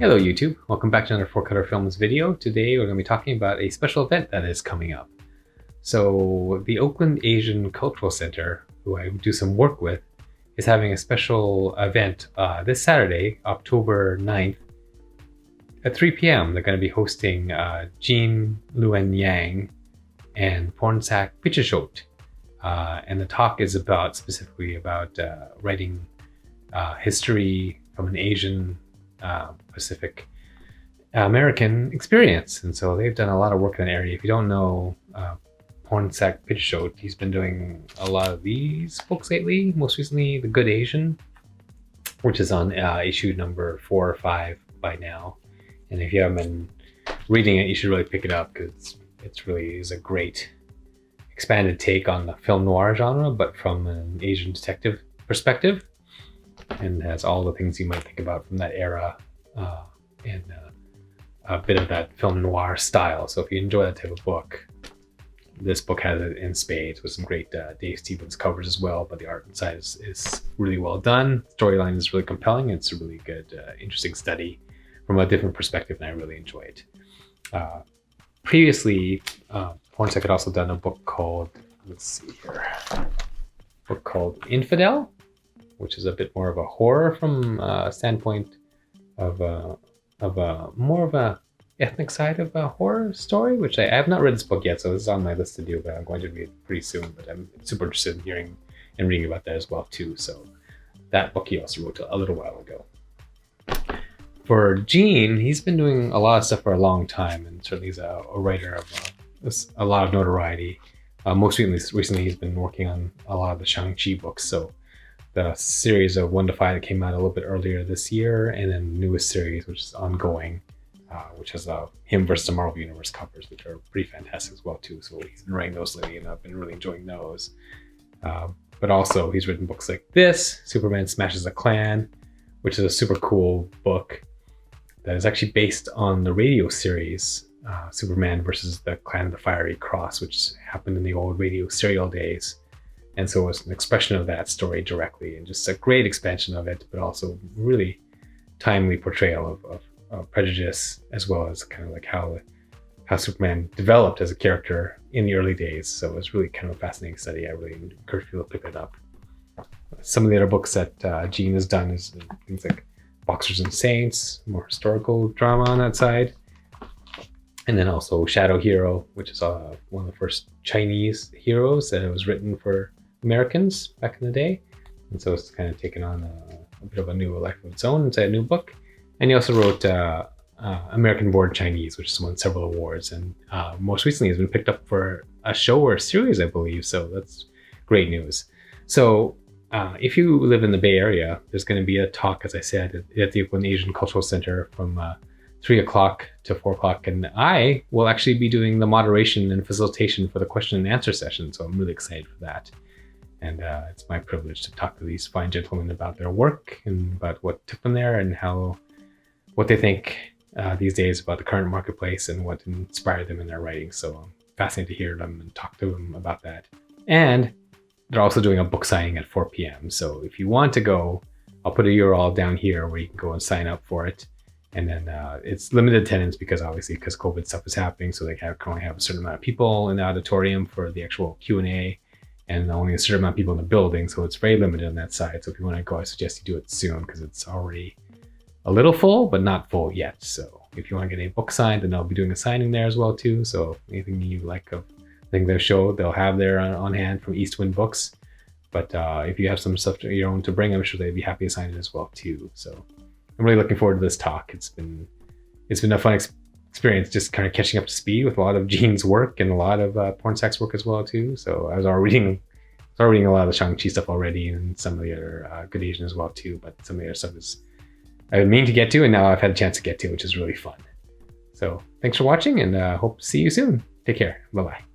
Hello YouTube, welcome back to another 4Cutter Films video. Today we're going to be talking about a special event that is coming up. So the Oakland Asian Cultural Center, who I do some work with, is having a special event this Saturday, October 9th at 3 p.m. They're going to be hosting Jean Luen Yang and Pornsak Pichetshote. And the talk is specifically about writing history from an Asian Pacific American experience. And so they've done a lot of work in that area. If you don't know Pornsak Pichetshote, he's been doing a lot of these books lately, most recently The Good Asian, which is on issue number 4 or 5 by now. And if you haven't been reading it, you should really pick it up because it's really is a great expanded take on the film noir genre, but from an Asian detective perspective, and has all the things you might think about from that era and a bit of that film noir style. So if you enjoy that type of book, this book has it in spades with some great Dave Stevens covers as well, but the art inside is really well done. Storyline is really compelling. It's a really good, interesting study from a different perspective, and I really enjoy it. Previously, Pornsak had also done a book called, let's see here, book called Infidel, which is a bit more of a horror from a standpoint of more of a ethnic side of a horror story, which I have not read this book yet, so this is on my list to do, but I'm going to read it pretty soon. But I'm super interested in hearing and reading about that as well too. So that book he also wrote a little while ago. For Gene, he's been doing a lot of stuff for a long time, and certainly he's a writer of a lot of notoriety. Most recently, he's been working on a lot of the Shang Chi books. So the series of 1 to 5 that came out a little bit earlier this year, and then the newest series, which is ongoing, which has him versus the Marvel Universe covers, which are pretty fantastic as well too. So he's been writing those lately, and I've been really enjoying those. But also he's written books like this, Superman Smashes a Klan, which is a super cool book that is actually based on the radio series Superman versus the Clan of the Fiery Cross, which happened in the old radio serial days. And so it's an expression of that story directly, and just a great expansion of it, but also really timely portrayal of prejudice, as well as kind of like how Superman developed as a character in the early days. So it's really kind of a fascinating study. I really encourage people to pick it up. Some of the other books that Gene has done is things like Boxers and Saints, more historical drama on that side. And then also Shadow Hero, which is one of the first Chinese heroes that was written for Americans back in the day. And so it's kind of taken on a bit of a new life of its own inside a new book. And he also wrote American Born Chinese, which has won several awards. And most recently has been picked up for a show or a series, I believe. So that's great news. So if you live in the Bay Area, there's going to be a talk, as I said, at the Oakland Asian Cultural Center from 3 o'clock to 4 o'clock. And I will actually be doing the moderation and facilitation for the question and answer session. So I'm really excited for that. And it's my privilege to talk to these fine gentlemen about their work and about what took them there and what they think these days about the current marketplace and what inspired them in their writing. So I'm fascinated to hear them and talk to them about that. And they're also doing a book signing at 4 p.m. So if you want to go, I'll put a URL down here where you can go and sign up for it. And then it's limited attendance because COVID stuff is happening. So they can only have a certain amount of people in the auditorium for the actual Q&A, and only a certain amount of people in the building. So it's very limited on that side. So if you want to go, I suggest you do it soon because it's already a little full, but not full yet. So if you want to get a book signed, then I'll be doing a signing there as well too. So anything you like of their show, they'll have there on hand from Eastwind Books. But if you have some stuff of your own to bring, I'm sure they'd be happy to sign it as well too. So I'm really looking forward to this talk. It's been a fun experience, just kind of catching up to speed with a lot of Gene's work and a lot of Pornsak's work as well too. So I was already reading a lot of the Shang Chi stuff already, and some of the other Good Asian as well too. But some of the other stuff I've been meaning to get to, and now I've had a chance to get to, which is really fun. So thanks for watching, and hope to see you soon. Take care. Bye bye.